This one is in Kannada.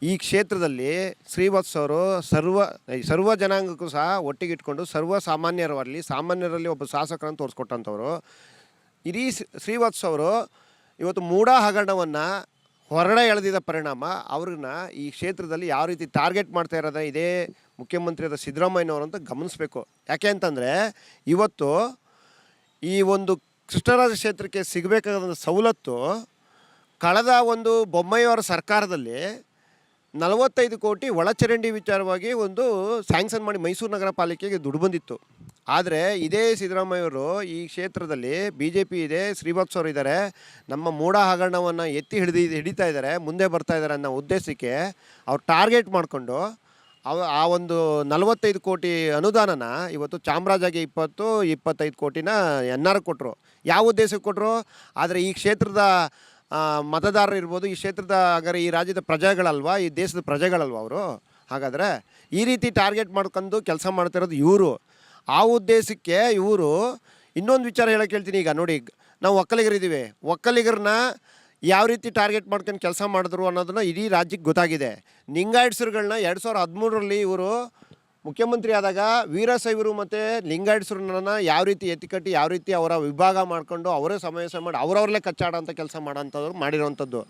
ಈ ಕ್ಷೇತ್ರದಲ್ಲಿ ಶ್ರೀವತ್ಸ ಅವರು ಸರ್ವ ಜನಾಂಗಕ್ಕೂ ಸಹ ಒಟ್ಟಿಗಿಟ್ಕೊಂಡು ಸರ್ವ ಸಾಮಾನ್ಯರಲ್ಲಿ ಒಬ್ಬ ಶಾಸಕರನ್ನು ತೋರಿಸ್ಕೊಟ್ಟಂಥವ್ರು. ಇಡೀ ಶ್ರೀವತ್ಸ ಅವರು ಇವತ್ತು ಮೂಢ ಹಗರಣವನ್ನು ಹೊರಗಡೆ ಎಳೆದಿದ್ದ ಪರಿಣಾಮ ಅವ್ರನ್ನ ಈ ಕ್ಷೇತ್ರದಲ್ಲಿ ಯಾವ ರೀತಿ ಟಾರ್ಗೆಟ್ ಮಾಡ್ತಾ ಇರೋದ ಇದೇ ಮುಖ್ಯಮಂತ್ರಿಯಾದ ಸಿದ್ದರಾಮಯ್ಯನವರು ಅಂತ ಗಮನಿಸಬೇಕು. ಯಾಕೆ ಅಂತಂದರೆ ಇವತ್ತು ಈ ಒಂದು ಕೃಷ್ಣರಾಜ ಕ್ಷೇತ್ರಕ್ಕೆ ಸಿಗಬೇಕಾದ ಸವಲತ್ತು ಕಳೆದ ಒಂದು ಬೊಮ್ಮಾಯಿಯವರ ಸರ್ಕಾರದಲ್ಲಿ 45 ಕೋಟಿ ಒಳಚರಂಡಿ ವಿಚಾರವಾಗಿ ಒಂದು ಸ್ಯಾಂಕ್ಷನ್ ಮಾಡಿ ಮೈಸೂರು ನಗರ ಪಾಲಿಕೆಗೆ ದುಡ್ಡು ಬಂದಿತ್ತು. ಆದರೆ ಇದೇ ಸಿದ್ದರಾಮಯ್ಯವರು ಈ ಕ್ಷೇತ್ರದಲ್ಲಿ BJP ಇದೆ, ಶ್ರೀವತ್ಸ ಅವರು ಇದ್ದಾರೆ, ನಮ್ಮ ಮೂಢ ಹಗರಣವನ್ನು ಎತ್ತಿ ಹಿಡಿತಾ ಇದ್ದಾರೆ, ಮುಂದೆ ಬರ್ತಾ ಇದ್ದಾರೆ ಅನ್ನೋ ಉದ್ದೇಶಕ್ಕೆ ಅವ್ರು ಟಾರ್ಗೆಟ್ ಮಾಡಿಕೊಂಡು ಆ ಒಂದು 45 ಕೋಟಿ ಅನುದಾನನ ಇವತ್ತು ಚಾಮರಾಜಗೆ 25 ಕೋಟಿನ NR ಕೊಟ್ಟರು. ಯಾವ ಉದ್ದೇಶಕ್ಕೆ ಕೊಟ್ಟರು? ಆದರೆ ಈ ಕ್ಷೇತ್ರದ ಮತದಾರರು ಇರ್ಬೋದು, ಈ ಕ್ಷೇತ್ರದ ಹಾಗಾದ್ರೆ ಈ ರಾಜ್ಯದ ಪ್ರಜೆಗಳಲ್ವಾ, ಈ ದೇಶದ ಪ್ರಜೆಗಳಲ್ವ ಅವರು? ಹಾಗಾದರೆ ಈ ರೀತಿ ಟಾರ್ಗೆಟ್ ಮಾಡ್ಕೊಂಡು ಕೆಲಸ ಮಾಡ್ತಿರೋದು ಇವರು. ಆ ಉದ್ದೇಶಕ್ಕೆ ಇವರು ಇನ್ನೊಂದು ವಿಚಾರ ಹೇಳೋಕೆ ಹೇಳ್ತೀನಿ. ಈಗ ನೋಡಿ, ನಾವು ಒಕ್ಕಲಿಗರಿದ್ದೀವಿ, ಒಕ್ಕಲಿಗರನ್ನ ಯಾವ ರೀತಿ ಟಾರ್ಗೆಟ್ ಮಾಡ್ಕೊಂಡು ಕೆಲಸ ಮಾಡಿದ್ರು ಅನ್ನೋದನ್ನ ಇಡೀ ರಾಜ್ಯಕ್ಕೆ ಗೊತ್ತಾಗಿದೆ. ಲಿಂಗಾಯಟ್ಸರುಗಳನ್ನ 2013ರಲ್ಲಿ ಇವರು ಮುಖ್ಯಮಂತ್ರಿ ಆದಾಗ ವೀರಶೈವರು ಮತ್ತು ಲಿಂಗಾಯಟ್ಸರನ್ನ ಯಾವ ರೀತಿ ಎತ್ತಿಕಟ್ಟಿ ಯಾವ ರೀತಿ ಅವರ ವಿಭಾಗ ಮಾಡಿಕೊಂಡು ಅವರೇ ಸಮಾವೇಶ ಮಾಡಿ ಅವರವ್ರಲ್ಲೇ ಕಚ್ಚಾಡೋಂಥ ಕೆಲಸ ಮಾಡೋಂಥವ್ರು ಮಾಡಿರೋವಂಥದ್ದು.